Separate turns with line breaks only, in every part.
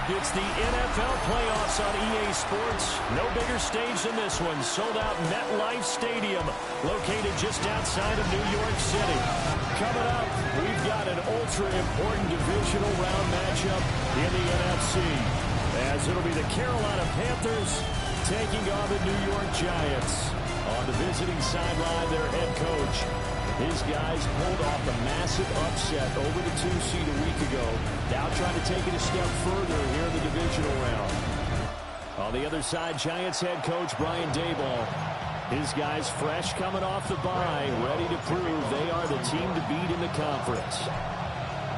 It's the NFL playoffs on EA Sports. No bigger stage than this one. Sold out MetLife Stadium, located just outside of New York City. Coming up, we've got an ultra-important divisional round matchup in the NFC, as it'll be the Carolina Panthers taking on the New York Giants. On the visiting sideline, their head coach. His guys pulled off a massive upset over the 2 seed a week ago. Now trying to take it a step further here in the divisional round. On the other side, Giants head coach Brian Daboll. His guys fresh coming off the bye, ready to prove they are the team to beat in the conference.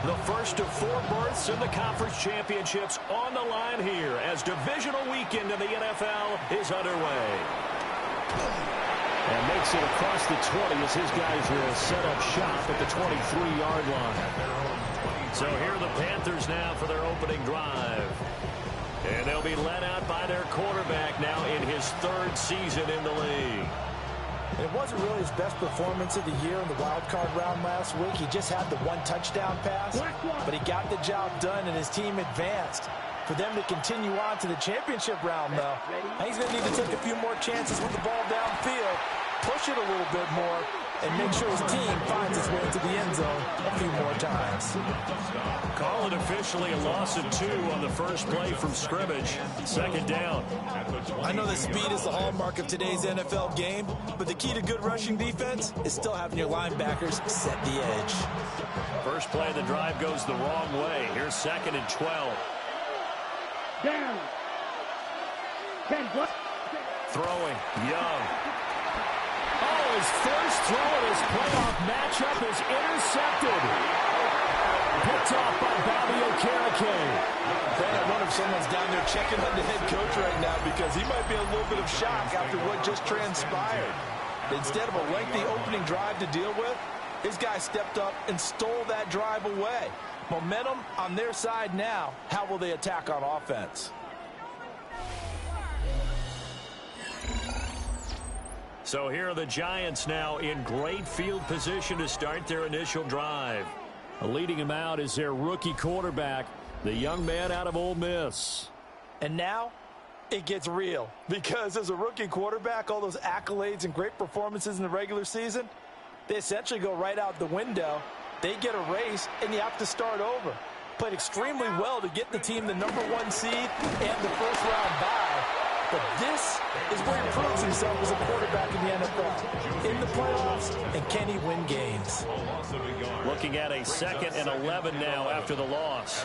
The first of 4 berths in the conference championships on the line here as divisional weekend in the NFL is underway. And makes it across the 20 as his guys will set up shop at the 23-yard line. So here are the Panthers now for their opening drive. And they'll be led out by their quarterback now in his 3rd season in the league.
It wasn't really his best performance of the year in the wild card round last week. He just had the 1 touchdown pass, but he got the job done and his team advanced. For them to continue on to the championship round, though, he's going to need to take a few more chances with the ball downfield, push it a little bit more, and make sure his team finds its way into the end zone a few more times.
Call it officially a loss of 2 on the first play from scrimmage. 2nd down.
I know that speed is the hallmark of today's NFL game, but the key to good rushing defense is still having your linebackers set the edge.
First play of the drive goes the wrong way. Here's 2nd and 12.
Down. 10.
Throwing. Young. Oh, his first throw in his playoff matchup is intercepted. Picked off by Bobby Okereke.
I wonder if someone's down there checking on the head coach right now because he might be in a little bit of shock after what just transpired. Instead of a lengthy opening drive to deal with, his guy stepped up and stole that drive away. Momentum on their side now. How will they attack on offense?
So here are the Giants now in great field position to start their initial drive. Leading him out is their rookie quarterback, the young man out of Ole Miss.
And now it gets real because as a rookie quarterback, all those accolades and great performances in the regular season, they essentially go right out the window. They get erased, and you have to start over. Played extremely well to get the team the #1 seed and the first-round bye. But this is where he proves himself as a quarterback in the NFL. In the playoffs, and can he win games?
Looking at a 2nd and 11 now after the loss.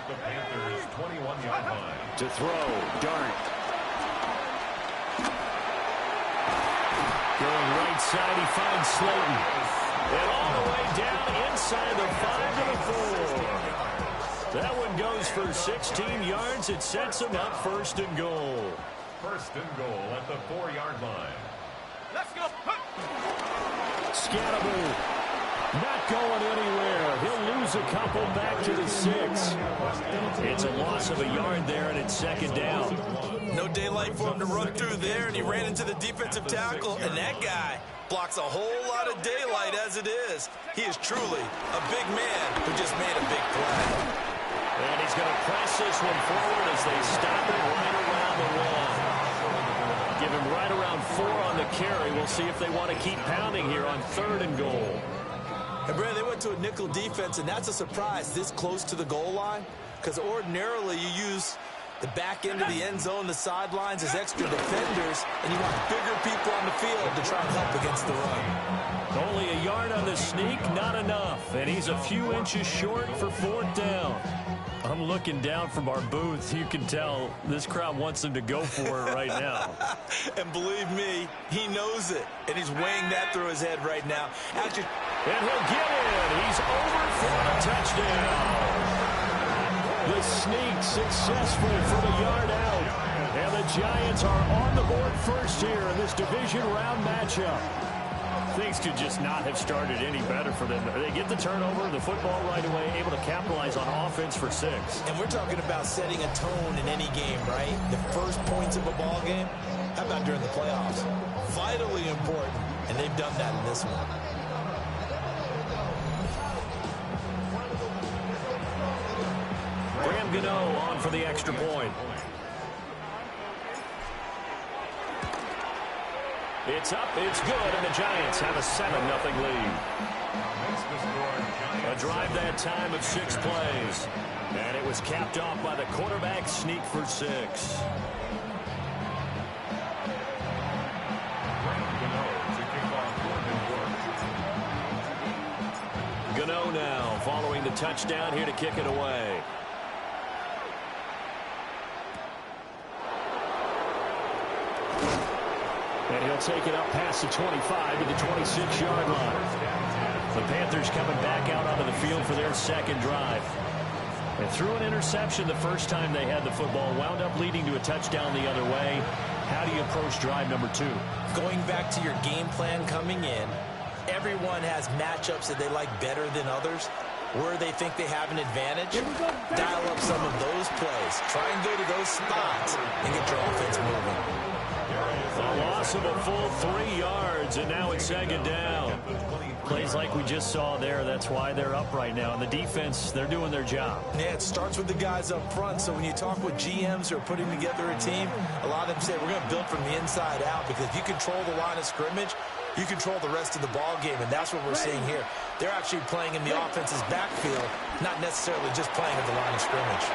To throw, Dart. Going right side, he finds Slayton. And all the way down inside the 5 to the 4. That one goes for 16 yards. It sets him up 1st and goal.
1st and goal at the 4-yard line.
Let's go.
Scatterbo not going anywhere. He'll lose a couple back to the 6. It's a loss of a yard there, and it's 2nd down.
No daylight for him to run through there, and he ran into the defensive tackle, and that guy blocks a whole lot of daylight as it is. He is truly a big man who just made a big play.
And he's going to press this one forward as they stop it right around the 1. Give him right around 4 on the carry. We'll see if they want to keep pounding here on 3rd and goal.
And Brad, they went to a nickel defense, and that's a surprise this close to the goal line because ordinarily you use the back end of the end zone, the sidelines as extra defenders, and you want bigger people on the field to try and help against the run.
Only a yard on the sneak, not enough. And he's a few inches short for 4th down. I'm looking down from our booth. You can tell this crowd wants him to go for it right now.
And believe me, he knows it. And he's weighing that through his head right now.
And he'll get in. He's over for a touchdown. The sneak successful for the yard out. And the Giants are on the board first here in this division round matchup. Things could just not have started any better for them. They get the turnover, the football right away, able to capitalize on offense for 6.
And we're talking about setting a tone in any game, right? The first points of a ball game. How about during the playoffs? Vitally important, and they've done that in this one.
Gano on for the extra point. It's up, it's good, and the Giants have a 7-0 lead. A drive that time of 6 plays. And it was capped off by the quarterback sneak for 6. Gano now following the touchdown here to kick it away. And he'll take it up past the 25 to the 26-yard line. The Panthers coming back out onto the field for their second drive. And threw an interception the first time they had the football, wound up leading to a touchdown the other way. How do you approach drive number 2?
Going back to your game plan coming in, everyone has matchups that they like better than others, where they think they have an advantage. Dial up some of those plays. Try and go to those spots and get your offense moving.
A loss of a full 3 yards, and now it's second down. Plays like we just saw there, that's why they're up right now. And the defense, they're doing their job.
Yeah, it starts with the guys up front. So when you talk with GMs who are putting together a team, a lot of them say we're going to build from the inside out, because if you control the line of scrimmage, you control the rest of the ball game, and that's what we're seeing here. They're actually playing in the offense's backfield, not necessarily just playing at the line of scrimmage.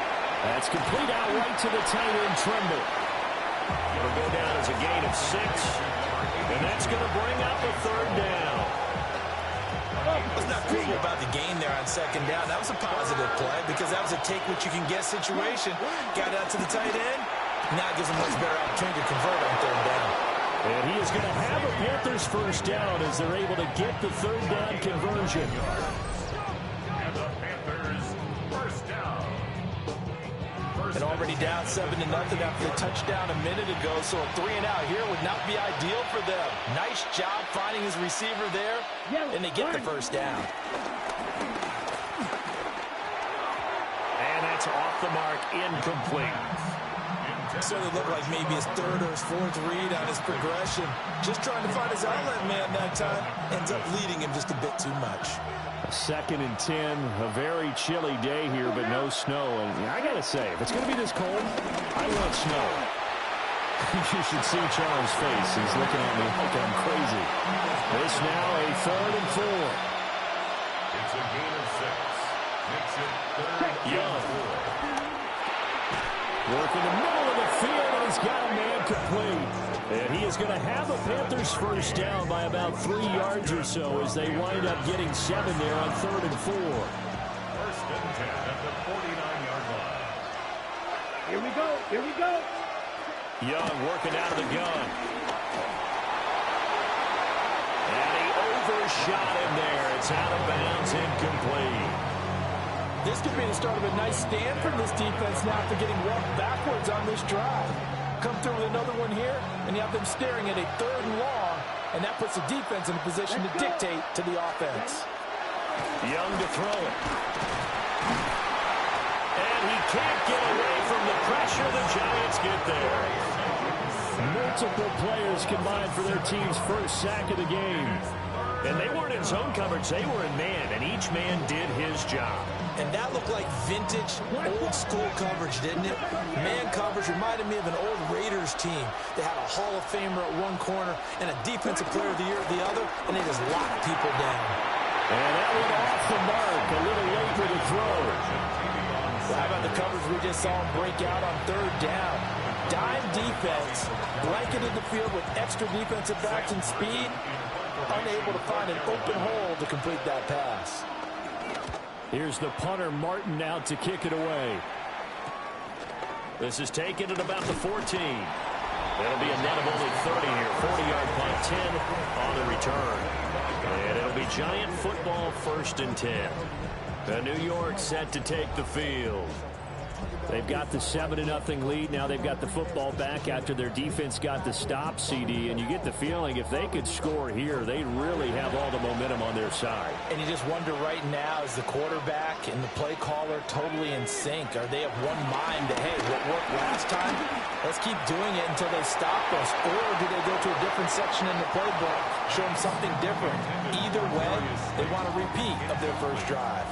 That's complete out right to the tight end, Trimble. It'll go down as a gain of 6, and that's going to bring up a 3rd down.
What's not cool about the gain there on second down? That was a positive play, because that was a take-what-you-can-get situation. Got out to the tight end. Now it gives them a much better opportunity to convert on 3rd down.
And he is going to have a Panthers first down as they're able to get the 3rd down conversion.
And the Panthers first down.
And already down 7-0 after the touchdown a minute ago. So a 3 and out here would not be ideal for them. Nice job finding his receiver there, and they get the first down.
And that's off the mark, incomplete.
So it looked like maybe his 3rd or his 4th read on his progression. Just trying to find his outlet man that time. Ends up leading him just a bit too much.
2nd and 10, a very chilly day here, but no snow. And I got to say, if it's going to be this cold, I want snow. You should see Charles' face. He's looking at me like I'm crazy. This now a 3rd and 4.
It's a gain of 6. Makes it 3rd
Young.
and 4.
Work in the middle of the field, and he's got a man complete. And he is going to have a Panthers first down by about 3 yards or so as they wind up getting 7 there on 3rd and 4.
1st and 10 at the 49-yard line.
Here we go. Here we go.
Young working out of the gun. And he overshot him there. It's out of bounds, incomplete.
This could be the start of a nice stand from this defense now after getting walked backwards on this drive. Come through with another one here, and you have them staring at a 3rd and long, and that puts the defense in a position to dictate to the offense.
Young to throw it. And he can't get away from the pressure. The Giants get there. Multiple players combined for their team's first sack of the game. And they weren't in zone coverage, they were in man, and each man did his job.
And that looked like vintage, old-school coverage, didn't it? Man coverage reminded me of an old Raiders team. They had a Hall of Famer at one corner and a Defensive Player of the Year at the other, and they just locked people down.
And that went off the mark, a little late for the throw.
Well, how about the coverage we just saw him break out on 3rd down? Dime defense, blanketed the field with extra defensive backs and speed, unable to find an open hole to complete that pass.
Here's the punter, Martin, out to kick it away. This is taken at about the 14. That'll be a net of only 30 here. 40-yard punt, 10 on the return. And it'll be Giant football 1st and 10. The New York set to take the field. They've got the 7-0 lead. Now they've got the football back after their defense got the stop, CD. And you get the feeling if they could score here, they really have all the momentum on their side.
And you just wonder right now, is the quarterback and the play caller totally in sync? Are they of one mind that, hey, what worked last time? Let's keep doing it until they stop us. Or do they go to a different section in the playbook, show them something different? Either way, they want a repeat of their first drive.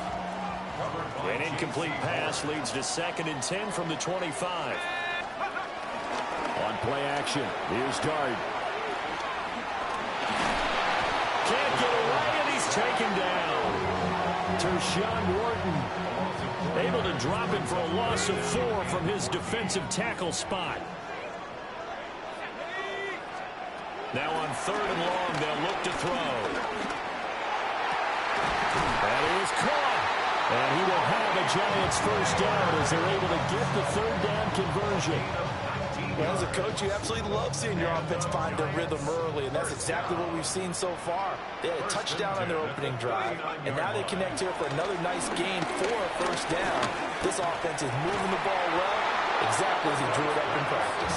An incomplete pass leads to 2nd and 10 from the 25. On play action, here's Dart. Can't get away, and he's taken down. Tershawn Wharton able to drop it for a loss of 4 from his defensive tackle spot. Now on 3rd and long, they'll look to throw. That is caught. And he will have a Giants first down as they're able to get the 3rd down conversion.
Well, as a coach, you absolutely love seeing your offense find their rhythm early, and that's exactly what we've seen so far. They had a touchdown on their opening drive, and now they connect here for another nice gain for a first down. This offense is moving the ball well, exactly as he drew it up in practice.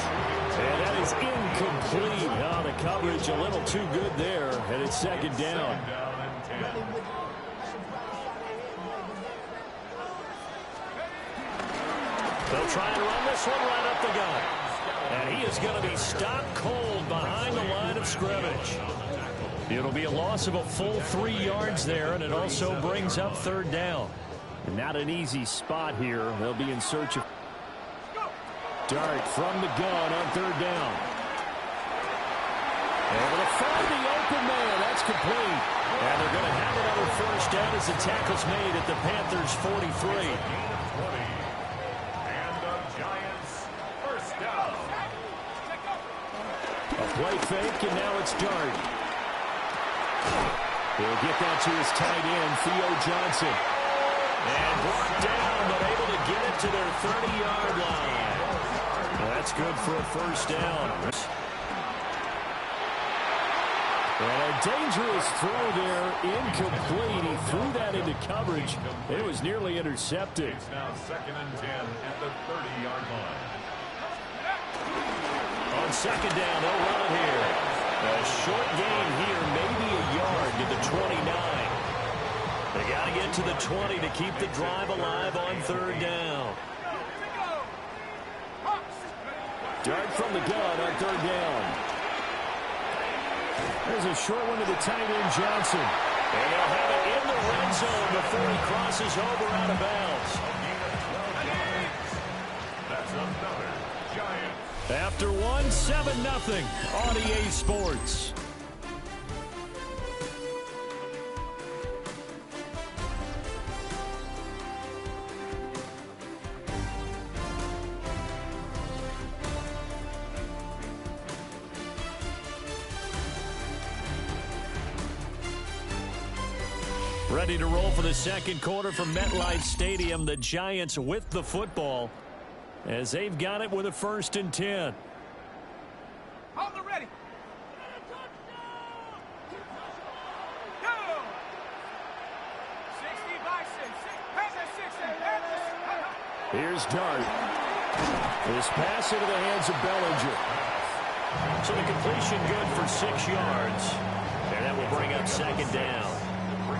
And that is incomplete. Oh, the coverage a little too good there, and it's 2nd down. They'll try to run this one right up the gut. And he is going to be stopped cold behind the line of scrimmage. It'll be a loss of a full 3 yards there, and it also brings up 3rd down. And not an easy spot here. They'll be in search of Dart from the gun on 3rd down. Able to find the open man. That's complete. And they're going to have another first down as the tackle's made at the Panthers' 43. Play fake, and now it's Dart. He'll get that to his tight end, Theo Johnson. And brought down, but able to get it to their 30-yard line. Well, that's good for a first down. And a dangerous throw there, incomplete. He threw that into coverage. It was nearly intercepted.
It's now 2nd and 10 at the 30-yard line.
On 2nd down, they'll run it here. A short gain here, maybe a yard to the 29. They got to get to the 20 to keep the drive alive on 3rd down. Dart from the gun on 3rd down. There's a short one to the tight end, Johnson. And they'll have it in the red zone before he crosses over out of bounds.
That's another Giant.
After 7-0 on EA Sports. Ready to roll for the 2nd quarter from MetLife Stadium. The Giants with the football as they've got it with a 1st and 10.
Hold it ready. Go. 60 by 6.
Here's Dart. This pass into the hands of Bellinger. So the completion good for 6 yards. And that will bring up 2nd down.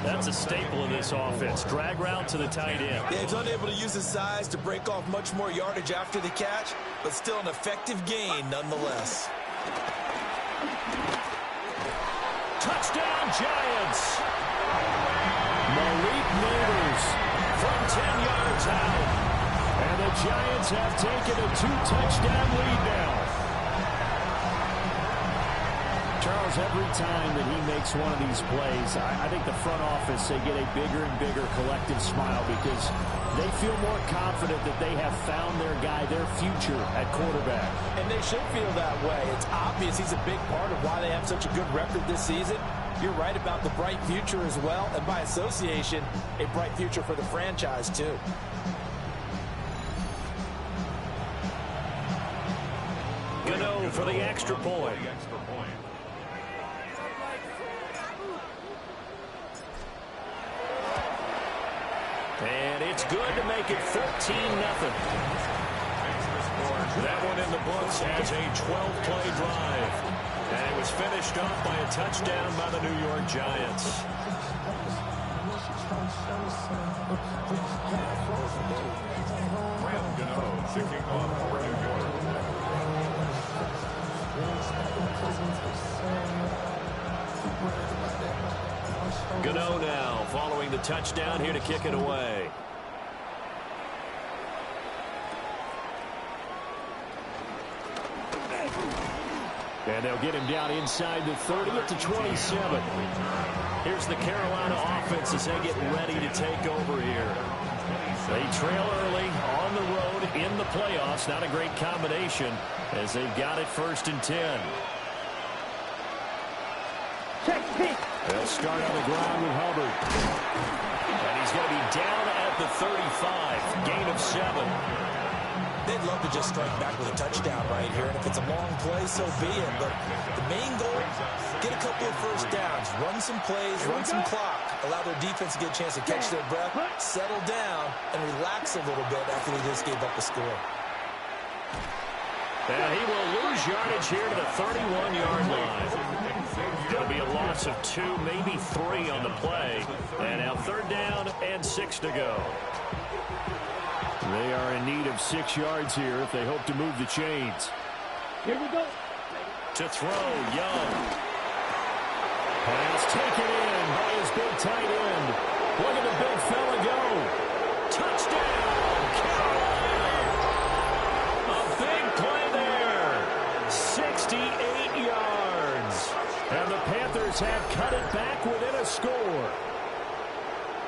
That's a staple of this offense. Drag route to the tight end.
Yeah, he's unable to use his size to break off much more yardage after the catch, but still an effective gain nonetheless.
Touchdown, Giants! Malik Neighbors from 10 yards out. And the Giants have taken a 2-touchdown lead now. Charles, every time that he makes one of these plays, I think the front office, they get a bigger and bigger collective smile because they feel more confident that they have found their guy, their future at quarterback.
And they should feel that way. It's obvious he's a big part of why they have such a good record this season. You're right about the bright future as well, and by association, a bright future for the franchise too.
Gano for the extra point. And it's good to make it 14-0. That one in the books has a 12-play drive. And it was finished off by a touchdown by the New York Giants.
Graham Gano kicking off for New York.
Gano now following the touchdown here to kick it away. And they'll get him down inside the 30 at the 27. Here's the Carolina offense as they get ready to take over here. They trail early on the road in the playoffs. Not a great combination as they've got it 1st and 10. They'll start on the ground with Hubbard. And he's going to be down at the 35. Gain of 7.
They'd love to just strike back with a touchdown right here. And if it's a long play, so be it. But the main goal, get a couple of first downs. Run some plays, run some clock. Allow their defense to get a chance to catch their breath, settle down, and relax a little bit after they just gave up the score.
And he will lose yardage here to the 31-yard line. Going to be a loss of 2, maybe 3 on the play. And now 3rd down and 6 to go. They are in need of 6 yards here if they hope to move the chains.
Here we go.
To throw, Young. Pass taken in by his big tight end. Look at the big fella go. Touchdown, Carolina. A big play there. 68 yards. And the Panthers have cut it back within a score.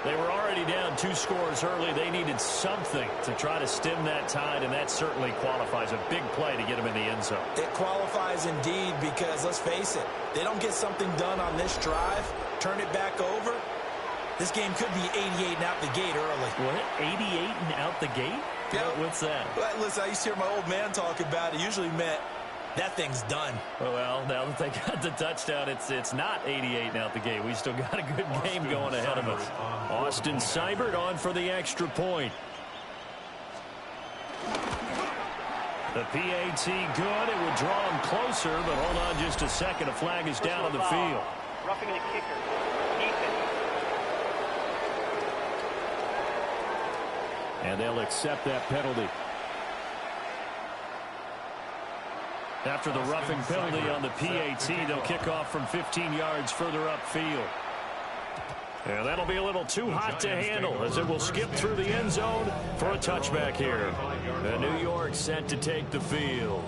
They were already down 2 scores early. They needed something to try to stem that tide, and that certainly qualifies. A big play to get them in the end zone.
It qualifies indeed because, let's face it, they don't get something done on this drive, turn it back over, this game could be 88 and out the gate early.
What? 88 and out the gate?
Yeah.
What's that?
Well, listen, I used to hear my old man talk about it. Usually meant that thing's done.
Well, now that they got the touchdown, it's not 88 and out the gate. We still got a good game going ahead of us. Austin Seibert on for the extra point. The PAT good. It would draw him closer, but hold on just a second. A flag is down on the field.
Roughing the kicker. Defense.
And they'll accept that penalty. After the roughing penalty on the PAT, they'll kick off from 15 yards further upfield. And that'll be a little too hot to handle as it will skip through the end zone for a touchback here. And New York set to take the field.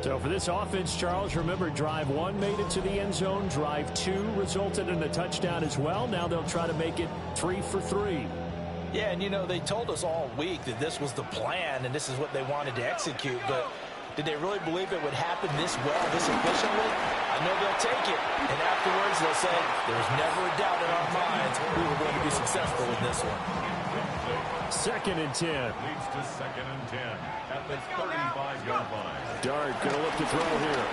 So for this offense, Charles, remember drive 1 made it to the end zone. Drive 2 resulted in a touchdown as well. Now they'll try to make it 3 for 3.
Yeah, and you know, they told us all week that this was the plan and this is what they wanted to execute, but did they really believe it would happen this well, this efficiently? I know they'll take it. And afterwards, they'll say, there's never a doubt in our minds we were going to be successful in this one.
2nd and 10.
Leads to 2nd and 10 at the 35-yard line.
Dart going to look to throw here.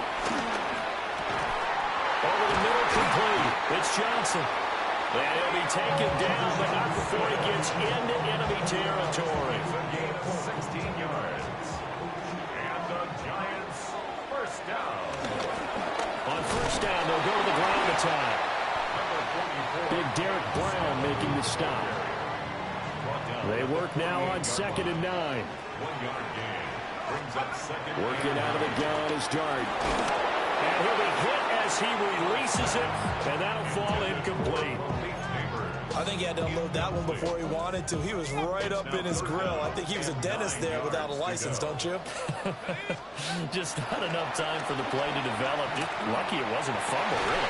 Over the middle, complete. It's Johnson. And he'll be taken down, but not before he gets into enemy territory.
It's a gain of 16 yards. Giants first down.
On first down, they'll go to the ground attack. Big Derek Brown making the stop. They work now on 2nd and 9.
1-yard gain. Brings up 2nd.
Working out of the gun is Dart. And he'll be hit as he releases it, and that'll fall incomplete.
I think he had to unload that one before he wanted to. He was right up in his grill. I think he was a dentist there without a license, don't you?
Just not enough time for the play to develop. Just lucky it wasn't a fumble, really.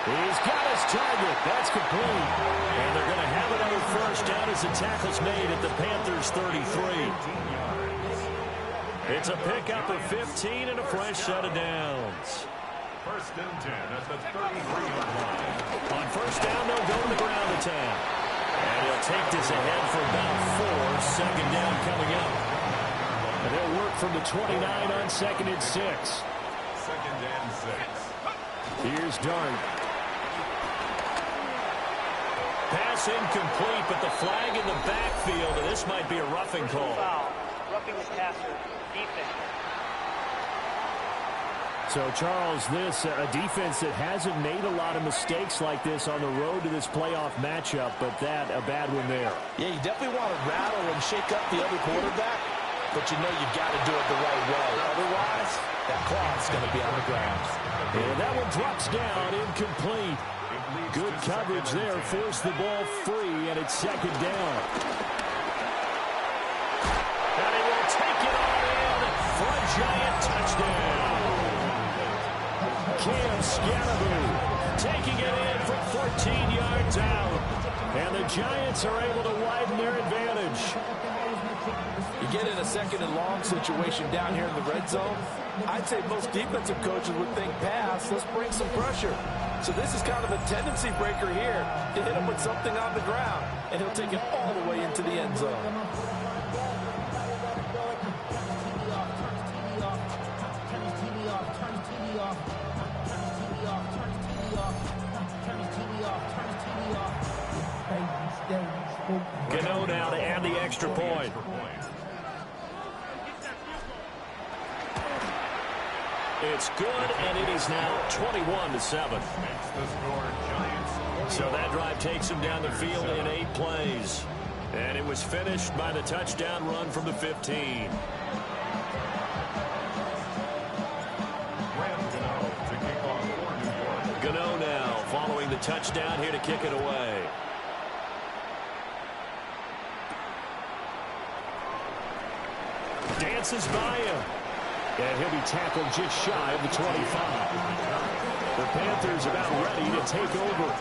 He's got his target. That's complete. And they're going to have another first down as the tackle's made at the Panthers' 33. It's a pickup of 15 and a fresh set of downs.
1st and 10 at the 33-yard line.
On first down, they'll go to the ground attack. And he'll take this ahead for about 4. 2nd down coming up. And they'll work from the 29 on 2nd and 6.
2nd and 6.
Here's Dart. Pass incomplete, but the flag in the backfield, and this might be a roughing call.
Foul. Roughing the passer. Defense.
So, Charles, this a defense that hasn't made a lot of mistakes like this on the road to this playoff matchup, but that a bad one there.
Yeah, you definitely want to rattle and shake up the other quarterback, but you know you've got to do it the right way. Otherwise, that clock's going to be on the ground.
And that one drops down, incomplete. Good coverage there, forced the ball free, and it's 2nd down. And he will take it all in for a Giant touchdown. taking it in from 14 yards out. And the Giants are able to widen their advantage.
You get in a second and long situation down here in the red zone, I'd say most defensive coaches would think pass, let's bring some pressure. So this is kind of a tendency breaker here to hit him with something on the ground, and he'll take it all the way into the end zone.
Gano now to add the extra point. It's good, and it is now 21-7. So that drive takes him down the field in 8 plays. And it was finished by the touchdown run from the 15. Gano now following the touchdown here to kick it away. Dances by him. And he'll be tackled just shy of the 25. The Panthers about ready to take over.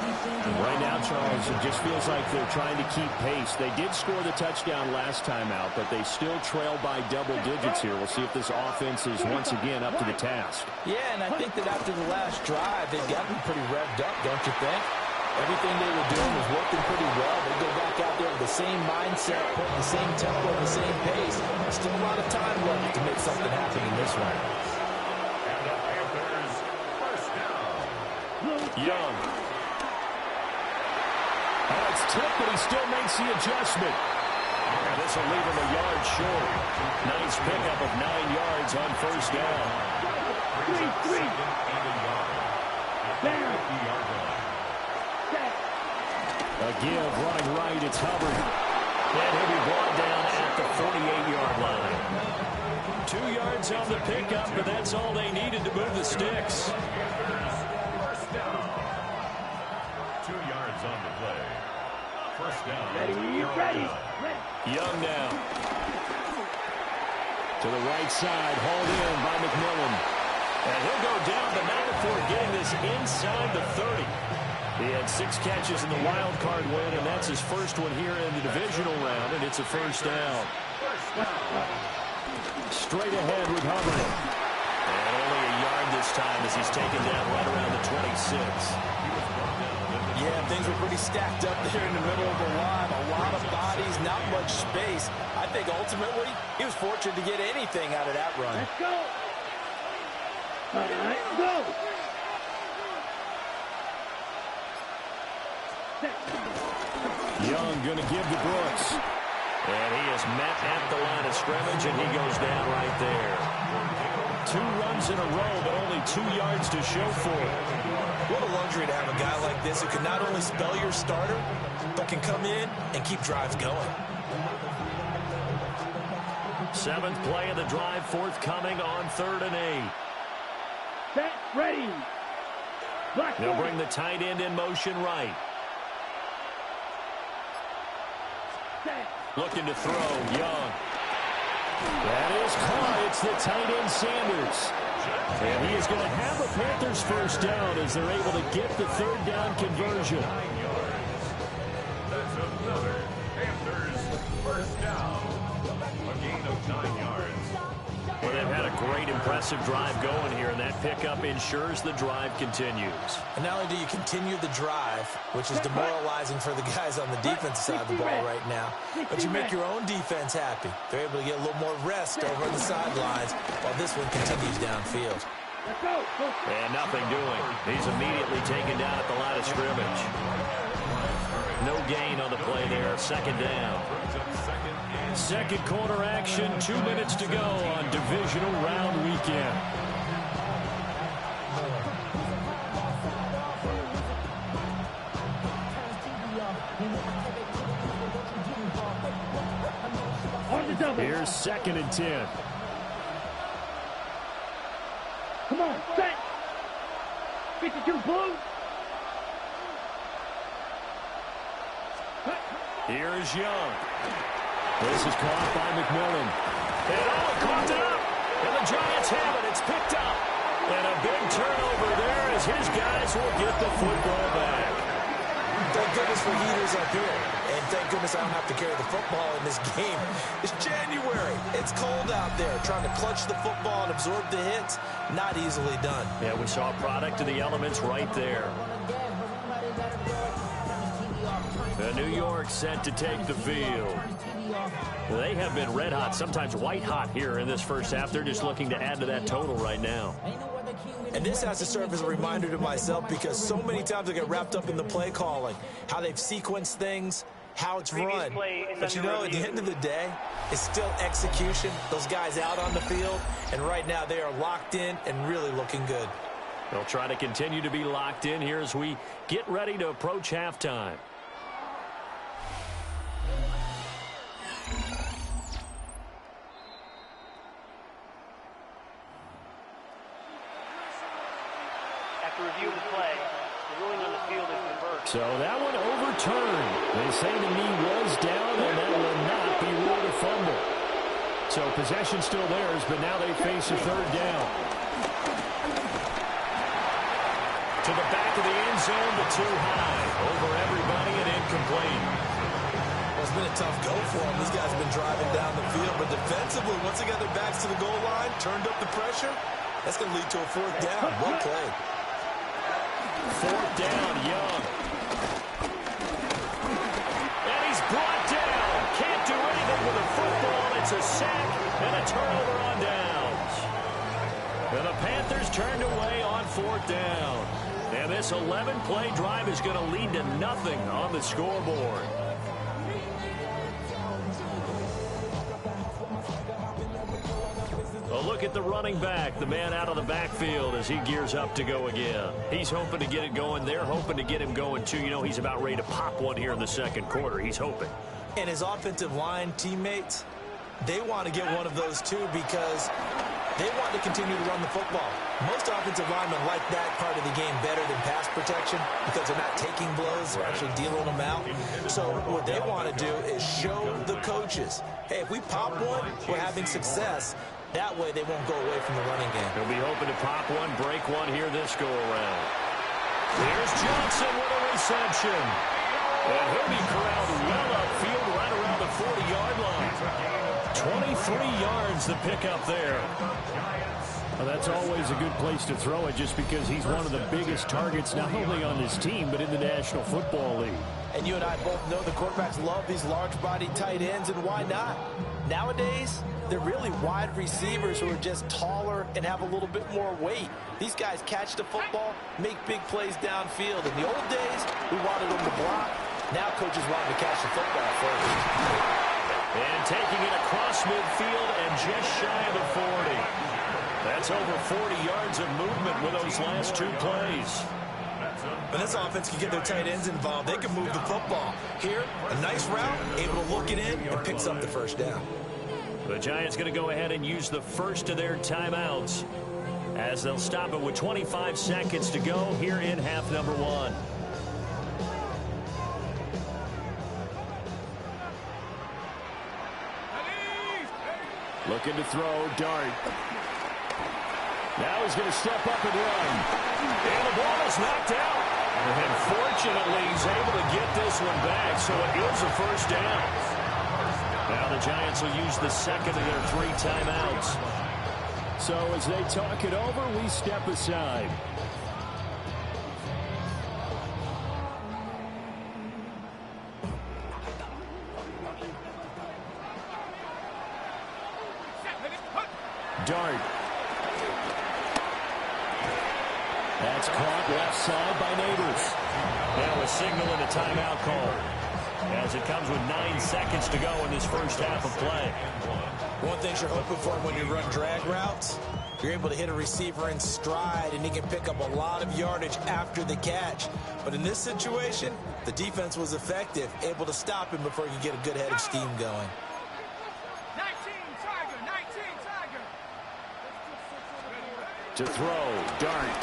And right now, Charles, it just feels like they're trying to keep pace. They did score the touchdown last time out, but they still trail by double digits here. We'll see if this offense is once again up to the task.
Yeah, and I think that after the last drive, they've gotten pretty revved up, don't you think? Everything they were doing was working pretty well. They go back out there with the same mindset, put the same tempo, the same pace. Still a lot of time left to make something happen in this one.
And the Panthers first down.
Young. Oh, it's tipped, but he still makes the adjustment. And this will leave him a yard short. Nice pickup of 9 yards on first down.
Three.
A give, running right, it's Hubbard. And he'll be brought down at the 48-yard line. 2 yards on the pickup, but that's all they needed to move the sticks.
First down. 2 yards on the play. First down.
Ready.
Young now. To the right side, hauled in by McMillan. And he'll go down the 9-4, getting this inside the 30. He had 6 catches in the wild card win, and that's his first one here in the divisional round, and it's a first down. Straight ahead with Hubbard. And only a yard this time as he's taken down right around the 26.
Yeah, things were pretty stacked up there in the middle of the line. A lot of bodies, not much space. I think ultimately he was fortunate to get anything out of that run.
Let's go. All right, go.
Young going to give to Brooks. And he is met at the line of scrimmage, and he goes down right there. 2 runs in a row, but only 2 yards to show for it.
What a luxury to have a guy like this who can not only spell your starter, but can come in and keep drives going.
7th play of the drive, forthcoming on 3rd and 8.
Set, ready.
They'll bring the tight end in motion right. Looking to throw, Young. That is caught. It's the tight end, Sanders. And he is going to have the Panthers first down as they're able to get the 3rd down conversion.
That's another Panthers first down. A gain of 9 yards.
Well, they've had a great, impressive drive going here, and that pickup ensures the drive continues.
And not only do you continue the drive, which is demoralizing for the guys on the defensive side of the ball right now, but you make your own defense happy. They're able to get a little more rest over on the sidelines while this one continues downfield.
Let's go.
And nothing doing. He's immediately taken down at the line of scrimmage. No gain on the play there. 2nd down. 2nd quarter action. 2 minutes to go on divisional round weekend. Here's 2nd and 10.
Come on, set. 52 blue.
Here's Young. This is caught by McMillan. And caught up. And the Giants have it. It's picked up. And a big turnover there as his guys will get the football back.
Thank goodness for heaters up here. And thank goodness I don't have to carry the football in this game. It's January. It's cold out there. Trying to clutch the football and absorb the hits, not easily done.
Yeah, we saw a product of the elements right there. The New York set to take the field. They have been red hot, sometimes white hot here in this first half. They're just looking to add to that total right now.
And this has to serve as a reminder to myself because so many times I get wrapped up in the play calling, how they've sequenced things, how it's run. But you know, at the end of the day, it's still execution. Those guys out on the field, and right now they are locked in and really looking good.
They'll try to continue to be locked in here as we get ready to approach halftime.
Review the play. The ruling on the field is reversed.
So that one overturned. They say the knee was down, and that will not be ruled a fumble. So possession still theirs, but now they face a third down. To the back of the end zone, but too high. Over everybody and incomplete.
Well, it's been a tough go for them. These guys have been driving down the field, but defensively, once they got their backs to the goal line, turned up the pressure, that's going to lead to a fourth down. Well played.
Fourth down, Young. And he's brought down. Can't do anything with a football. It's a sack and a turnover on downs. And the Panthers turned away on fourth down. And this 11-play drive is going to lead to nothing on the scoreboard. A look at the running back, the man out of the backfield as he gears up to go again. He's hoping to get it going. They're hoping to get him going, too. You know, he's about ready to pop one here in the second quarter. He's hoping.
And his offensive line teammates, they want to get one of those, too, because they want to continue to run the football. Most offensive linemen like that part of the game better than pass protection because they're not taking blows. They're actually dealing them out. So what they want to do is show the coaches, hey, if we pop one, we're having success. That way they won't go away from the running game.
He'll be hoping to pop one, break one here this go-around. Here's Johnson with a reception. And he'll be corralled well upfield right around the 40-yard line. 23 yards the pickup there. Well, that's always a good place to throw it just because he's one of the biggest targets not only on his team but in the National Football League.
And you and I both know the quarterbacks love these large-bodied tight ends, and why not? Nowadays, they're really wide receivers who are just taller and have a little bit more weight. These guys catch the football, make big plays downfield. In the old days, we wanted them to block. Now coaches want them to catch the football first.
And taking it across midfield and just shy of the 40. That's over 40 yards of movement with those last two plays.
When this offense can get their tight ends involved, they can move the football. Here, a nice route, able to look it in, and picks up the first down.
The Giants going to go ahead and use the first of their timeouts as they'll stop it with 25 seconds to go here in half number one. Looking to throw, Dart. Now he's going to step up and run. And the ball is knocked out. And fortunately, he's able to get this one back, so it is a first down. Now the Giants will use the second of their three timeouts. So as they talk it over, we step aside. Dart. That's caught left side by Neighbors. Now a signal and a timeout call as it comes with 9 seconds to go in this first half of play.
One thing you're hoping for when you run drag routes, you're able to hit a receiver in stride and he can pick up a lot of yardage after the catch. But in this situation, the defense was effective, able to stop him before he could get a good head of steam going.
To throw, Dart.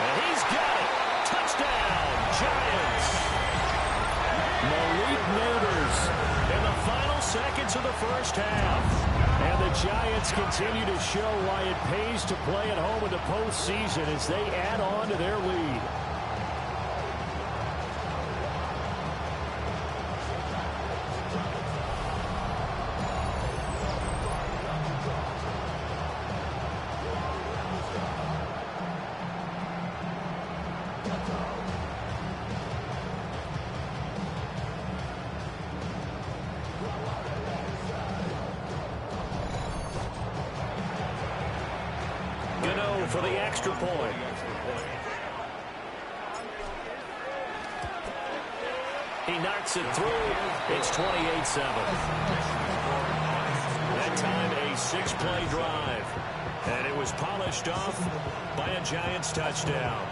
And he's got it. Touchdown, Giants. Malik Neighbors in the final seconds of the first half. And the Giants continue to show why it pays to play at home in the postseason as they add on to their lead. For the extra point. He knocks it through. It's 28-7. That time a 6-play drive. And it was polished off by a Giants touchdown.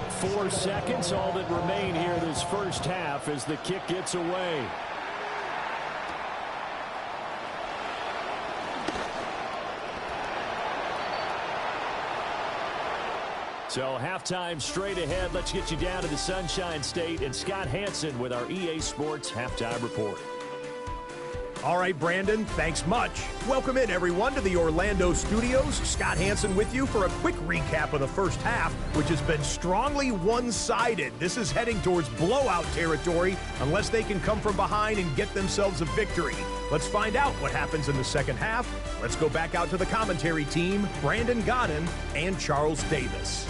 4 seconds, all that remain here this first half as the kick gets away. So halftime straight ahead. Let's get you down to the Sunshine State and Scott Hansen with our EA Sports Halftime Report.
All right, Brandon, thanks much. Welcome in, everyone, to the Orlando studios. Scott Hansen with you for a quick recap of the first half, which has been strongly one-sided. This is heading towards blowout territory unless they can come from behind and get themselves a victory. Let's find out what happens in the second half. Let's go back out to the commentary team, Brandon Godden and Charles Davis.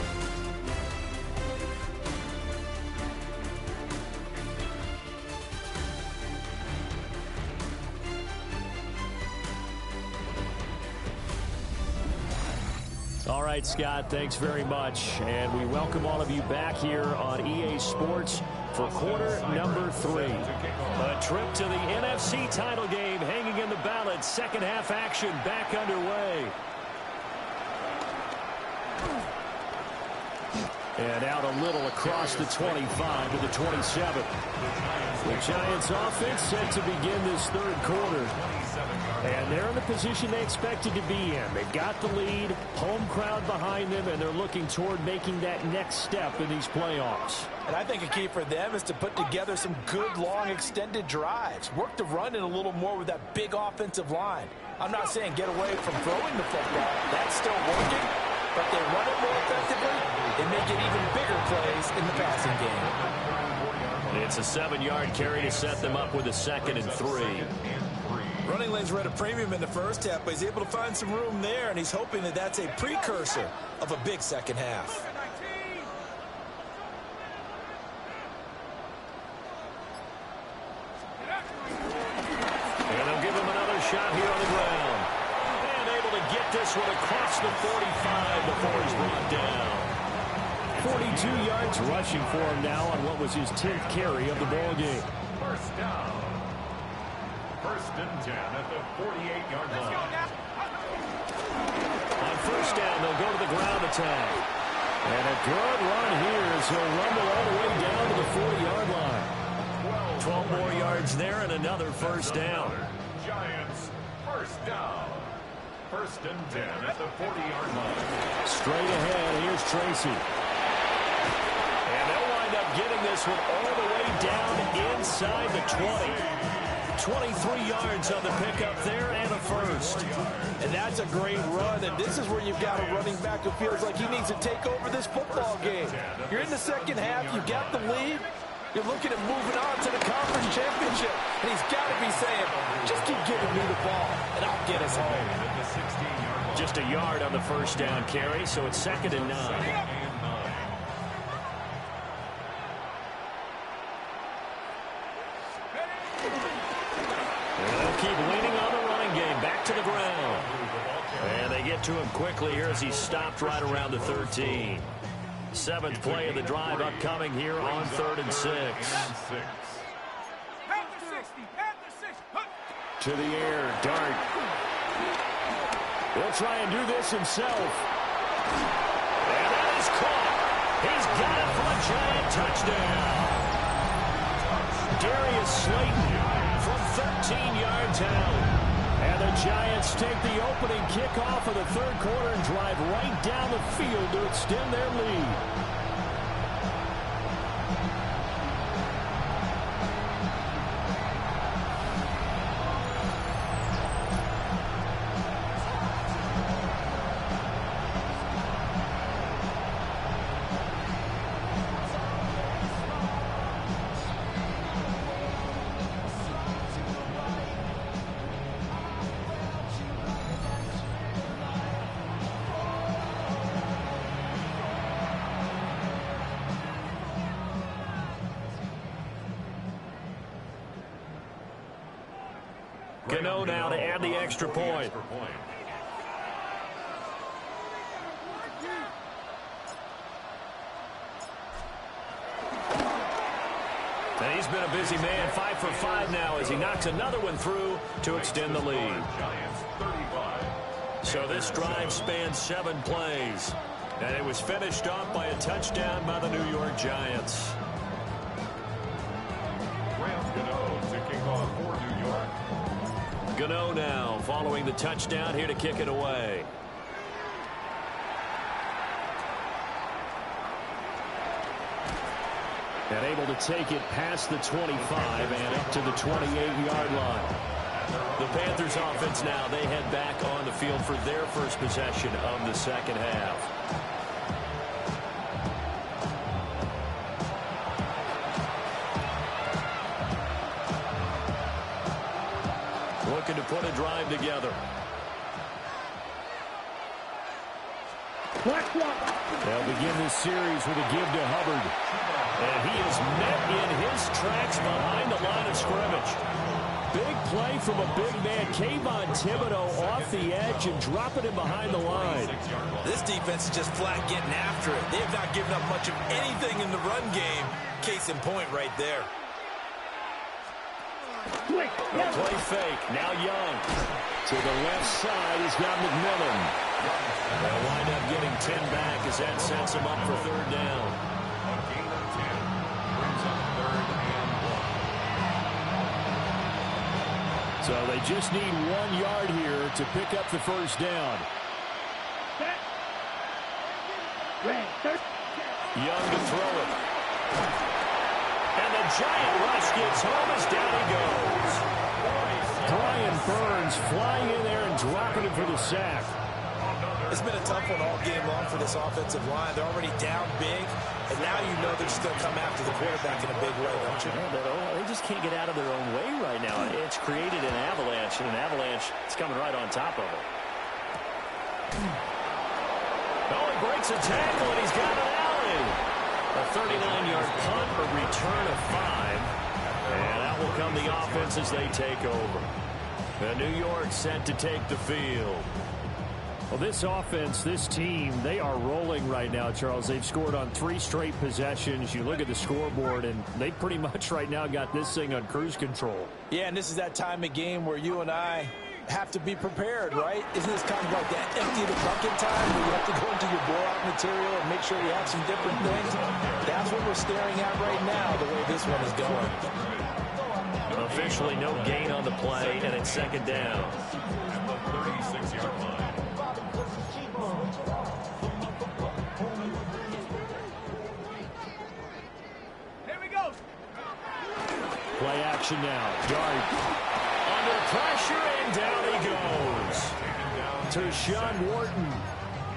All right, Scott, thanks very much. And we welcome all of you back here on EA Sports for quarter number 3. A trip to the NFC title game hanging in the balance. Second half action back underway. And out a little across the 25 to the 27. The Giants offense set to begin this third quarter. And they're in the position they expected to be in. They've got the lead, home crowd behind them, and they're looking toward making that next step in these playoffs.
And I think a key for them is to put together some good, long, extended drives. Work the run in a little more with that big offensive line. I'm not saying get away from throwing the football. That's still working. But they run it more effectively, they make it even bigger plays in the passing game.
It's a 7-yard carry to set them up with a 2nd and 3.
Running lanes were at a premium in the first half, but he's able to find some room there, and he's hoping that that's a precursor of a big second half.
And they'll give him another shot here on the ground. And able to get this one across the 45 before he's brought down. 42 yards rushing for him now on what was his 10th carry of the ball game.
First down. 1st and 10 at the 48-yard line.
On first down, they'll go to the ground attack. And a good run here as he'll rumble all the way down to the 40-yard line. 12 more yards there and another first down.
Giants, first down. 1st and 10 at the 40-yard line.
Straight ahead, here's Tracy. And they'll wind up getting this one all the way down inside the 20. 23 yards on the pickup there and a first.
And that's a great run, and this is where you've got a running back who feels like he needs to take over this football game. You're in the second half, you got the lead, you're looking at moving on to the conference championship, and he's got to be saying, just keep giving me the ball, and I'll get us home.
Just a yard on the first down carry, so it's 2nd and 9. Keep leaning on the running game, back to the ground. And they get to him quickly here as he's stopped right around the 13. 7th play of the drive upcoming here on 3rd and 6. To the air, Dart. He'll try and do this himself. And that is caught. He's got it for a Giant touchdown. Darius Slayton from 13 yards out. And the Giants take the opening kickoff of the third quarter and drive right down the field to extend their lead. Gano now to add the extra point. And he's been a busy man, 5 for 5 now as he knocks another one through to extend the lead. So this drive spans 7 plays. And it was finished off by a touchdown by the New York Giants. Gano now following the touchdown here to kick it away. And able to take it past the 25 and up to the 28-yard line. The Panthers offense now, they head back on the field for their first possession of the second half. Looking to put a drive together. They'll begin this series with a give to Hubbard. And he is met in his tracks behind the line of scrimmage. Big play from a big man. Kayvon Thibodeau off the edge and dropping him behind the line.
This defense is just flat getting after it. They have not given up much of anything in the run game. Case in point right there.
A play fake. Now Young. To the left side, he's got McMillan. They'll wind up getting 10 back as that sets him up for third down.
A gain of 10 brings up 3rd and 1.
So they just need 1 yard here to pick up the first down. Young to throw it. And the giant rush gets home as down he goes. Brian Burns flying in there and dropping him for the sack.
It's been a tough one all game long for this offensive line. They're already down big, and now you know they're just going to come after the quarterback in a big way, don't you?
Yeah, they just can't get out of their own way right now. It's created an avalanche, and an avalanche is coming right on top of it. Oh, he breaks a tackle, and he's got an alley. A 39-yard punt, a return of 5. And that will come the offense as they take over. And New York set to take the field. Well, this offense, this team, they are rolling right now, Charles. They've scored on 3 straight possessions. You look at the scoreboard, and they pretty much right now got this thing on cruise control.
Yeah, and this is that time of game where you and I have to be prepared, right? Isn't this kind of like that empty the bucket time where you have to go into your blowout material and make sure you have some different things? That's what we're staring at right now, the way this one is going.
Officially no gain on the play, and it's second down.
At the 36-yard line.
Play action now. Dart under pressure, and down he goes. Tershawn Wharton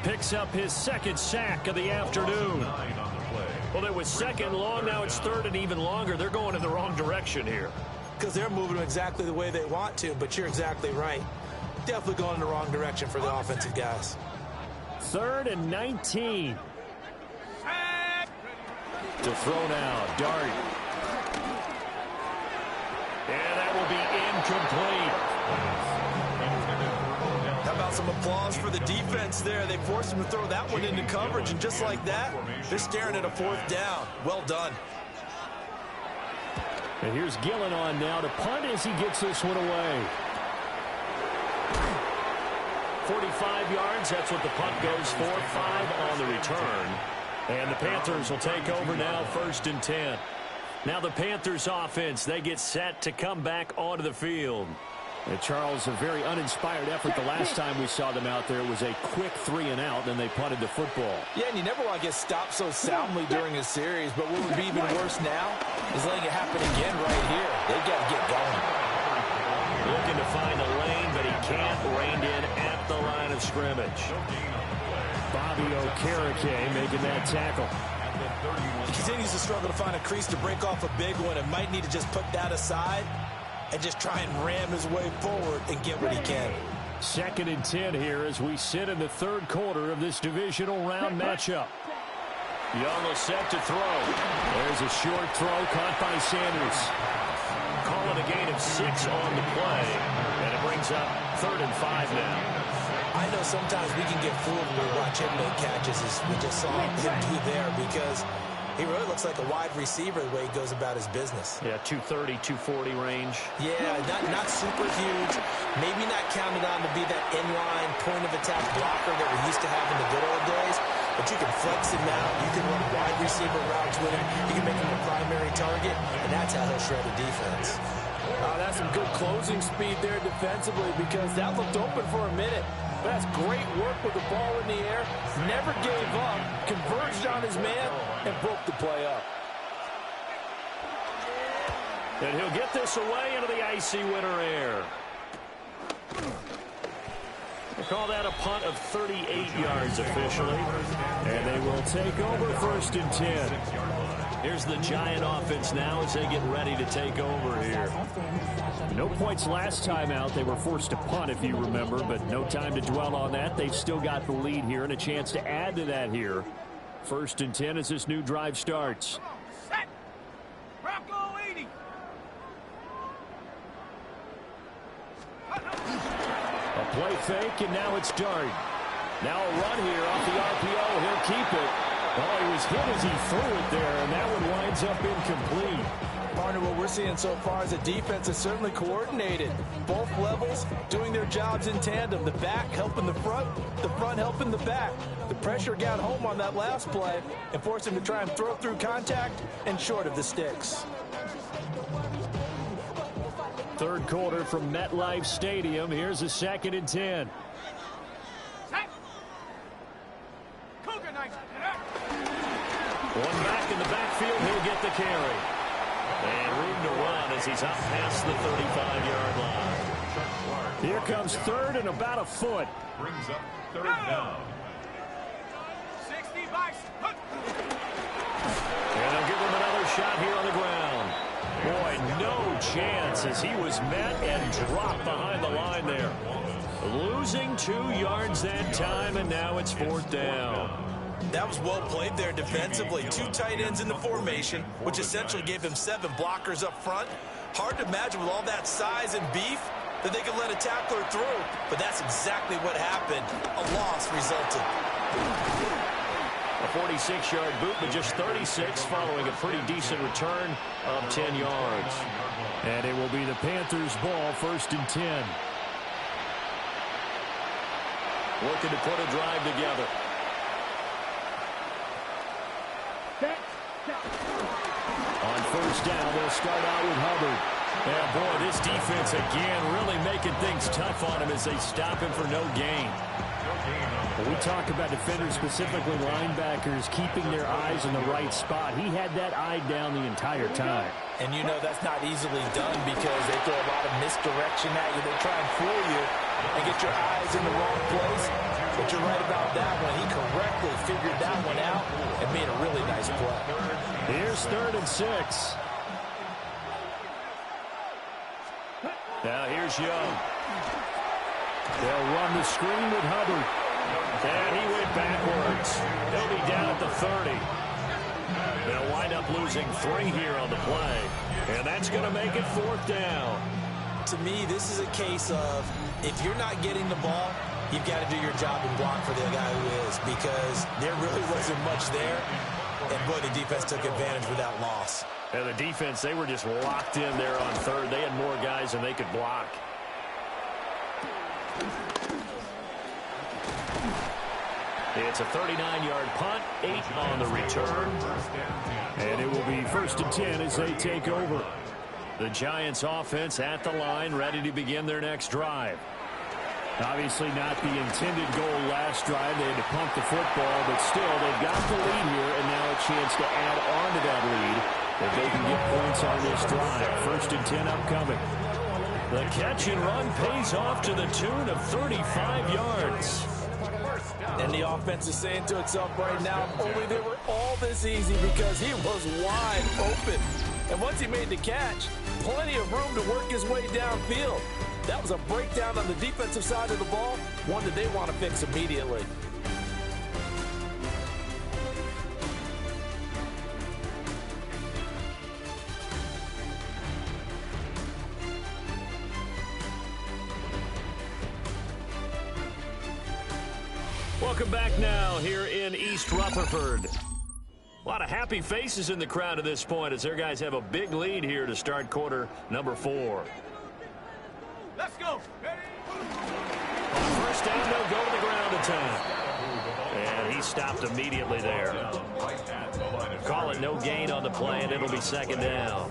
picks up his 2nd sack of the afternoon. Well, it was 2nd long. Now it's 3rd and even longer. They're going in the wrong direction here.
Because they're moving exactly the way they want to, but you're exactly right. Definitely going in the wrong direction for the offensive guys.
3rd and 19. To throw now. Dart. And that will be incomplete.
How about some applause for the defense there? They forced him to throw that one into coverage, and just like that, they're staring at a 4th down. Well done.
And here's Gillen on now to punt as he gets this one away. 45 yards, that's what the punt goes for. 5 on the return. And the Panthers will take over now, 1st and 10. Now the Panthers offense, they get set to come back onto the field. And Charles, a very uninspired effort the last time we saw them out there. It was a quick 3 and out, then they punted the football.
Yeah, and you never want to get stopped so soundly during a series, but what would be even worse now is letting it happen again right here. They've got to get going.
Looking to find a lane, but he can't. Reined in at the line of scrimmage. Bobby Okereke making that tackle.
He continues to struggle to find a crease to break off a big one and might need to just put that aside and just try and ram his way forward and get what he can.
2nd and 10 here as we sit in the 3rd quarter of this divisional round matchup. Young will set to throw. There's a short throw caught by Sanders. Calling a gain of 6 on the play. And brings up 3rd and 5 now.
I know sometimes we can get fooled when we watch him make catches, as we just saw him do there, because he really looks like a wide receiver the way he goes about his business.
Yeah, 230, 240 range.
Yeah, not super huge. Maybe not counted on to be that inline point-of-attack blocker that we used to have in the good old days, but you can flex him out. You can run wide receiver routes with him. You can make him a primary target, and that's how he'll shred a defense.
That's some good closing speed there defensively, because that looked open for a minute. But that's great work with the ball in the air. Never gave up, converged on his man, and broke the play up.
And he'll get this away into the icy winter air. We'll call that a punt of 38 yards officially. And they will take over 1st and 10. Here's the Giant offense now as they get ready to take over here. No points last time out. They were forced to punt, if you remember, but no time to dwell on that. They've still got the lead here and a chance to add to that here. 1st and 10 as this new drive starts.
Set. Bronco 80.
A play fake, and now it's Dart. Now a run here off the RPO. He'll keep it. Oh, he was hit as he threw it there, and that one winds up incomplete.
Partner, what we're seeing so far is the defense is certainly coordinated. Both levels doing their jobs in tandem. The back helping the front helping the back. The pressure got home on that last play and forced him to try and throw through contact and short of the sticks.
3rd quarter from MetLife Stadium. Here's a 2nd and 10. One back in the backfield, he'll get the carry. And room to run as he's up past the 35-yard line. Here comes 3rd and about a foot.
Brings up 3rd down.
60 bucks.
And they'll give him another shot here on the ground. Boy, no chance as he was met and dropped behind the line there. Losing 2 yards that time, and now it's 4th down.
That was well played there defensively. 2 tight ends in the formation, which essentially gave him 7 blockers up front. Hard to imagine with all that size and beef that they could let a tackler through, but that's exactly what happened. A loss resulted.
A 46-yard boot, but just 36 following a pretty decent return of 10 yards. And it will be the Panthers' ball, 1st and 10. Looking to put a drive together. On 1st down, they'll start out with Hubbard. And boy, this defense again really making things tough on him as they stop him for no gain. When we talk about defenders, specifically linebackers, keeping their eyes in the right spot, he had that eye down the entire time.
And you know that's not easily done because they throw a lot of misdirection at you. They try and fool you and get your eyes in the wrong place. But you're right about that one. He correctly figured that one out and made a really nice play.
Here's 3rd and 6. Now here's Young. They'll run the screen with Hubbard. And he went backwards. He'll be down at the 30. They'll wind up losing 3 here on the play. And that's going to make it 4th down.
To me, this is a case of if you're not getting the ball, you've got to do your job and block for the guy who is, because there really wasn't much there. And, boy, the defense took advantage with that loss.
And the defense, they were just locked in there on 3rd. They had more guys than they could block. It's a 39-yard punt, 8 on the return. And it will be 1st and 10 as they take over. The Giants offense at the line, ready to begin their next drive. Obviously not the intended goal last drive. They had to punt the football, but still they've got the lead here, and now a chance to add on to that lead if they can get points on this drive. 1st and 10 upcoming. The catch and run pays off to the tune of 35 yards.
And the offense is saying to itself right now, if only they were all this easy, because he was wide open. And once he made the catch, plenty of room to work his way downfield. That was a breakdown on the defensive side of the ball, one that they want to fix immediately.
Welcome back now here in East Rutherford. A lot of happy faces in the crowd at this point as their guys have a big lead here to start quarter number 4.
Let's go.
On first down, they'll go to the ground attack. And he stopped immediately there. Call it no gain on the play, and it'll be second down.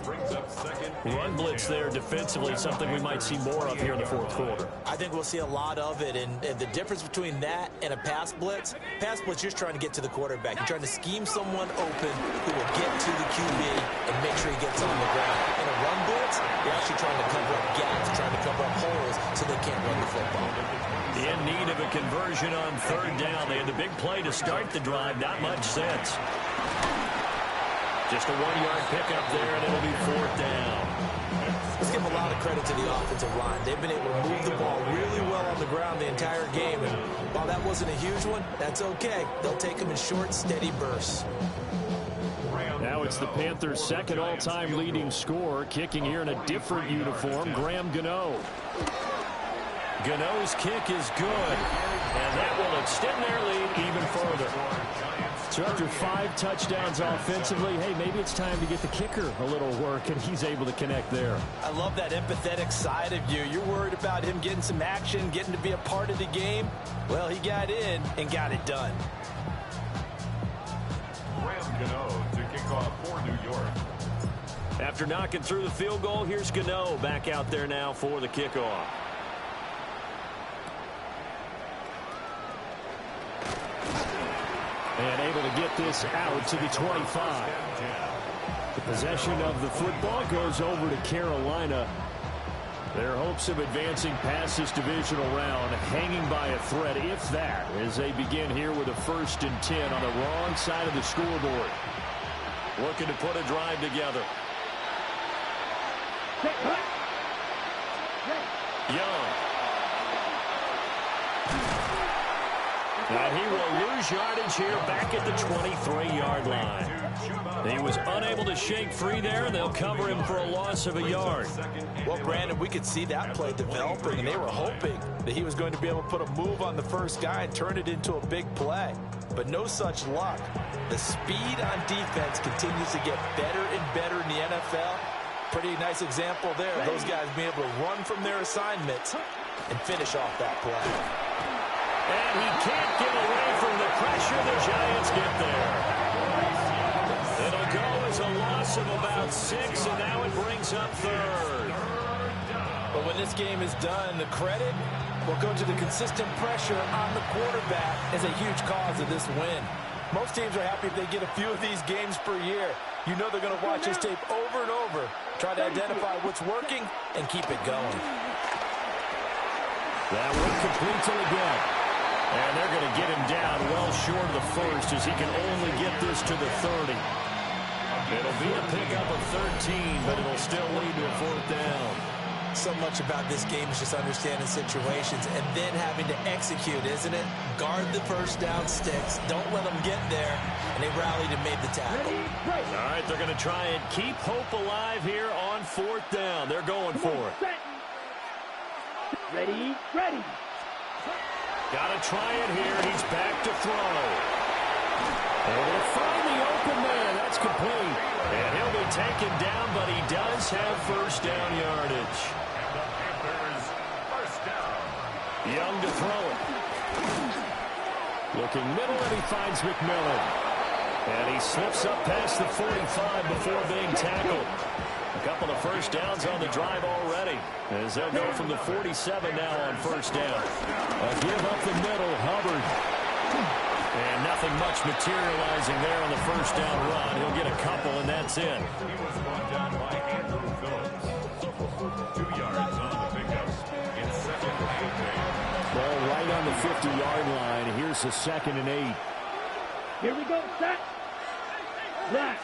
Run blitz there defensively, something we might see more of here in the fourth quarter.
I think we'll see a lot of it, and the difference between that and a pass blitz, you're just trying to get to the quarterback. You're trying to scheme someone open who will get to the QB and make sure he gets on the ground. In a run blitz, you're actually trying to cover up gaps, trying to cover up holes so they can't run the football.
In need of a conversion on third down. They had the big play to start the drive. Not much sense. Just a 1-yard pickup there, and it'll be fourth down.
Let's give a lot of credit to the offensive line. They've been able to move the ball really well on the ground the entire game. And while that wasn't a huge one, that's okay. They'll take them in short, steady bursts.
Now it's the Panthers' second all-time leading scorer, kicking here in a different uniform, Graham Gano. Gano's kick is good, and that will extend their lead even further. So after 5 touchdowns offensively, hey, maybe it's time to get the kicker a little work, and he's able to connect there.
I love that empathetic side of you. You're worried about him getting some action, getting to be a part of the game. Well, he got in and got it done.
Graham Gano to kick off for New York.
After knocking through the field goal, here's Gano back out there now for the kickoff. And able to get this out to the 25. The possession of the football goes over to Carolina. Their hopes of advancing past this divisional round hanging by a thread, if that, as they begin here with a 1st and 10 on the wrong side of the scoreboard. Looking to put a drive together. Young. And he will lose yardage here back at the 23-yard line. He was unable to shake free there, and they'll cover him for a loss of a yard.
Well, Brandon, we could see that play developing, and they were hoping that he was going to be able to put a move on the first guy and turn it into a big play. But no such luck. The speed on defense continues to get better and better in the NFL. Pretty nice example there. Those guys being able to run from their assignments and finish off that play.
And he can't get away from the pressure. The Giants get there. It'll go as a loss of about 6, and now it brings up 3rd.
But when this game is done, the credit will go to the consistent pressure on the quarterback as a huge cause of this win. Most teams are happy if they get a few of these games per year. You know they're going to watch this tape over and over, try to identify what's working, and keep it going.
That one completes it again. And they're going to get him down well short of the 1st as he can only get this to the 30. It'll be a pickup of 13, but it'll still lead to a 4th down.
So much about this game is just understanding situations and then having to execute, isn't it? Guard the first down sticks. Don't let them get there. And they rallied and made the tackle.
All right, they're going to try and keep hope alive here on 4th down. They're going for it.
Ready.
Got to try it here. He's back to throw. Able to find the open man. That's complete. And he'll be taken down, but he does have first down yardage.
Panthers, first down.
Young to throw it. Looking middle, and he finds McMillan. And he slips up past the 45 before being tackled. A couple of first downs on the drive already, as they'll go from the 47 now on first down. A give up the middle, Hubbard. And nothing much materializing there on the first down run. He'll get a couple, and that's it.
He was brought down by Andrew Phillips. 2 yards on the pickup. In 2nd and 8.
Ball right on the 50-yard line. Here's the 2nd and 8.
Here we go, set. Black.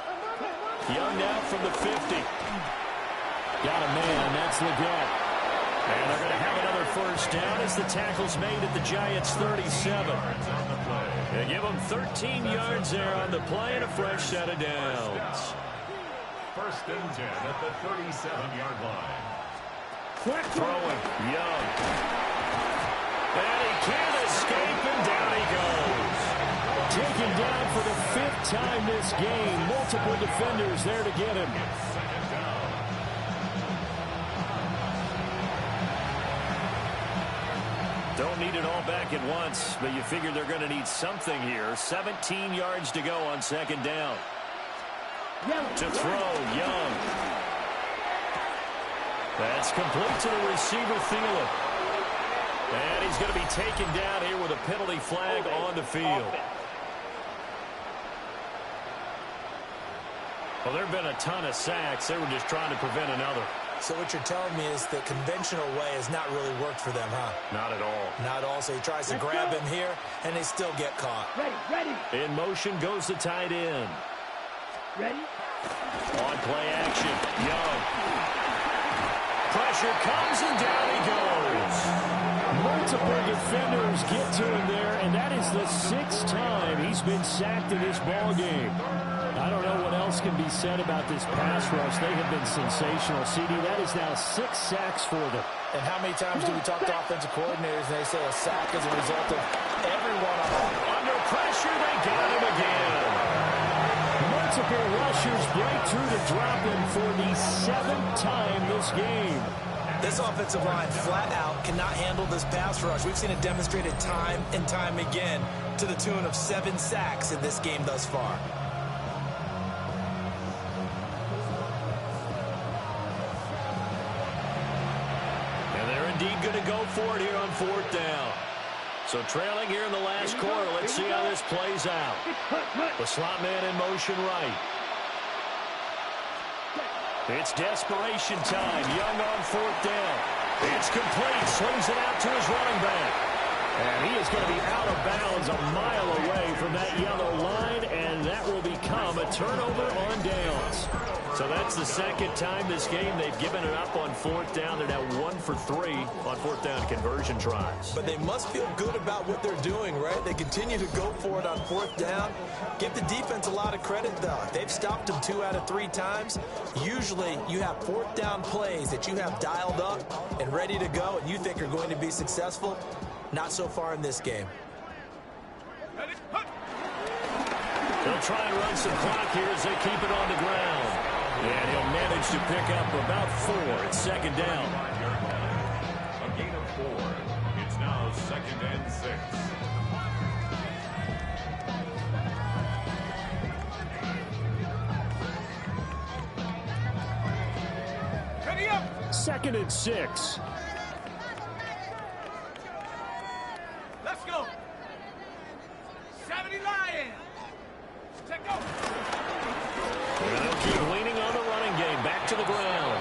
Young now from the 50. Got a man, that's Leggett. And they're going to have another first down as the tackle's made at the Giants' 37. They give them 13 yards there on the play and a fresh set of downs.
1st and 10 at the 37-yard line.
Throwing, Young. And he can't escape, and down he goes. taken down for the 5th time this game. Multiple defenders there to get him. Don't need it all back at once, but you figure they're going to need something here. 17 yards to go on 2nd down. To throw, Young. That's complete to the receiver, Thielen. And he's going to be taken down here with a penalty flag on the field. Well, there have been a ton of sacks. They were just trying to prevent another.
So what you're telling me is the conventional way has not really worked for them, huh?
Not at all.
Not at all. So he tries to grab him here, and they still get caught.
Ready.
In motion goes the tight end.
Ready.
On play action, Young. Pressure comes, and down he goes. Multiple defenders get to him there, and that is the 6th time he's been sacked in this ball game. I don't know what else can be said about this pass rush. They have been sensational. CD, that is now 6 sacks for them.
And how many times do we talk to offensive coordinators and they say a sack is a result of everyone
under pressure? They got him again. Multiple rushers break through to drop him for the 7th time this game.
This offensive line flat out cannot handle this pass rush. We've seen it demonstrated time and time again to the tune of 7 sacks in this game thus far.
Indeed going to go for it here on 4th down. So trailing here in the last quarter. Let's see how this plays out. The slot man in motion right. It's desperation time. Young on 4th down. It's complete. Swings it out to his running back. And he is going to be out of bounds a mile away from that yellow line, and that will become a turnover on downs. So that's the 2nd time this game they've given it up on 4th down. They're now 1 for 3 on 4th down conversion tries.
But they must feel good about what they're doing, right? They continue to go for it on 4th down. Give the defense a lot of credit, though. They've stopped them 2 out of 3 times. Usually you have 4th down plays that you have dialed up and ready to go and you think are going to be successful. Not so far in this game.
They'll try and run some clock here as they keep it on the ground. And he'll manage to pick up about 4 at 2nd down.
A gain of 4. It's now 2nd and 6.
Ready up.
2nd and 6.
Let's go. 70 Lions. Check go.
They'll keep leaning on the running game. Back to the ground.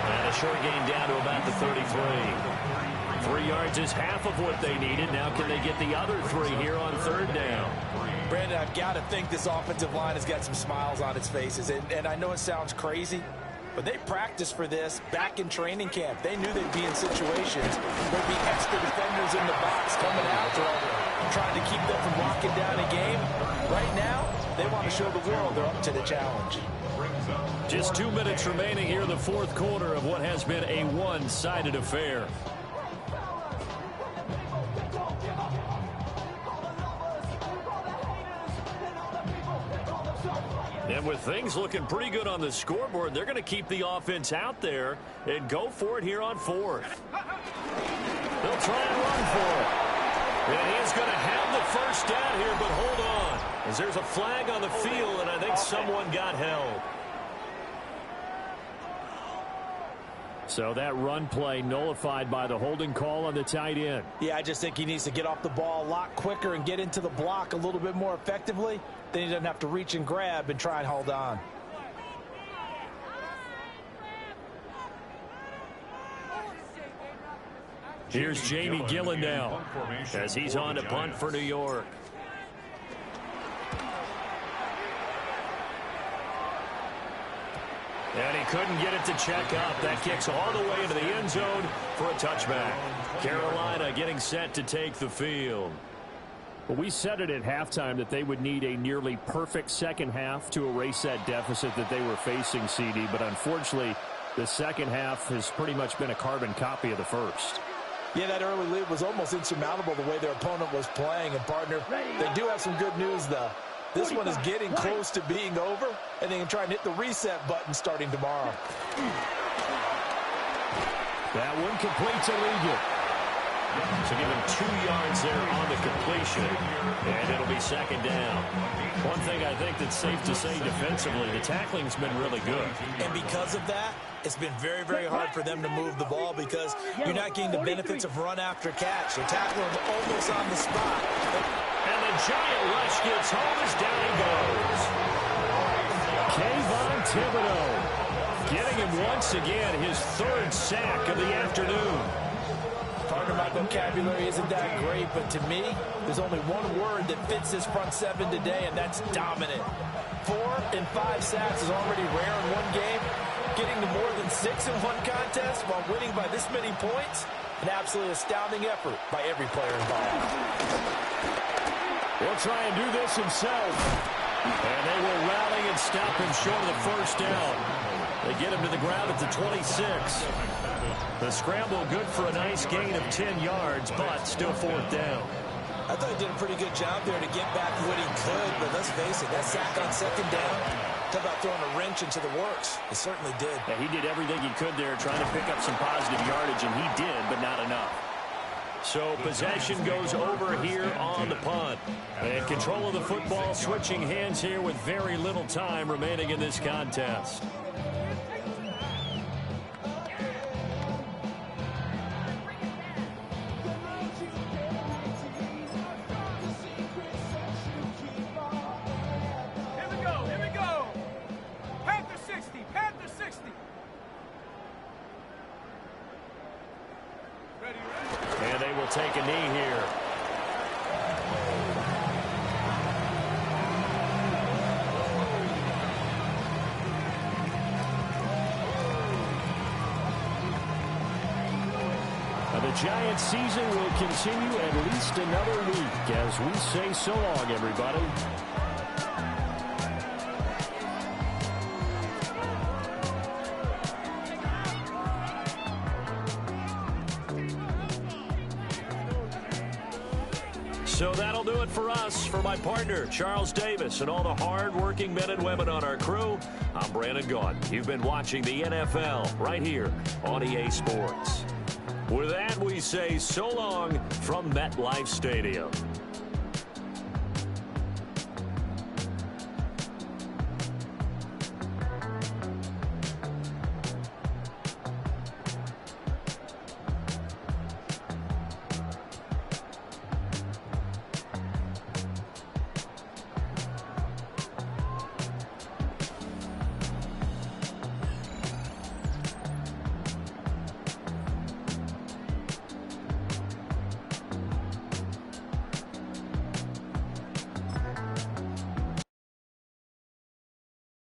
And a short gain down to about the 33. 3 yards is half of what they needed. Now can they get the other 3 here on 3rd down?
Brandon, I've got to think this offensive line has got some smiles on its faces. And I know it sounds crazy, but they practiced for this back in training camp. They knew they'd be in situations where there'd be extra defenders in the box coming after them, trying to keep them from locking down a game. Right now, they want to show the world they're up to the challenge.
Just 2 minutes remaining here in the 4th quarter of what has been a one-sided affair. And with things looking pretty good on the scoreboard, they're going to keep the offense out there and go for it here on 4th. They'll try and run for it. And he is going to have the first down here, but hold on, as there's a flag on the field, and I think someone got held. So that run play nullified by the holding call on the tight end.
Yeah, I just think he needs to get off the ball a lot quicker and get into the block a little bit more effectively. Then he doesn't have to reach and grab and try and hold on.
Here's Jamie Gillen now as he's on to punt for New York. And he couldn't get it to check up. That kicks all the way into the end zone for a touchback. Carolina getting set to take the field.
Well, we said it at halftime that they would need a nearly perfect second half to erase that deficit that they were facing, CD. But unfortunately, the second half has pretty much been a carbon copy of the first.
Yeah, that early lead was almost insurmountable the way their opponent was playing. And, partner, they do have some good news, though. This one is getting close to being over, and they can try and hit the reset button starting tomorrow.
That one complete to Legion. So give him 2 yards there on the completion, and it'll be second down. One thing I think that's safe to say defensively, the tackling's been really good.
And because of that, it's been very, very hard for them to move the ball because you're not getting the benefits of run after catch. They're tackling them almost on the spot.
And the giant rush gets home as down he goes. Kayvon Thibodeau getting him once again his 3rd sack of the afternoon.
Partner, my vocabulary isn't that great, but to me, there's only one word that fits this front 7 today, and that's dominant. 4 and 5 sacks is already rare in one game. Getting to more than 6 in one contest while winning by this many points, an absolutely astounding effort by every player involved.
He'll try and do this himself. And they will rally and stop him short of the first down. They get him to the ground at the 26. The scramble good for a nice gain of 10 yards, but still 4th down.
I thought he did a pretty good job there to get back what he could, but let's face it, that sack on 2nd down, talk about throwing a wrench into the works. He certainly did.
Yeah, he did everything he could there trying to pick up some positive yardage, and he did, but not enough. So possession goes over here on the punt. And control of the football switching hands here with very little time remaining in this contest. And they will take a knee here. The Giants season will continue at least another week as we say so long, everybody. So that'll do it for us. For my partner, Charles Davis, and all the hard-working men and women on our crew, I'm Brandon Gaudin. You've been watching the NFL right here on EA Sports. With that, we say so long from MetLife Stadium.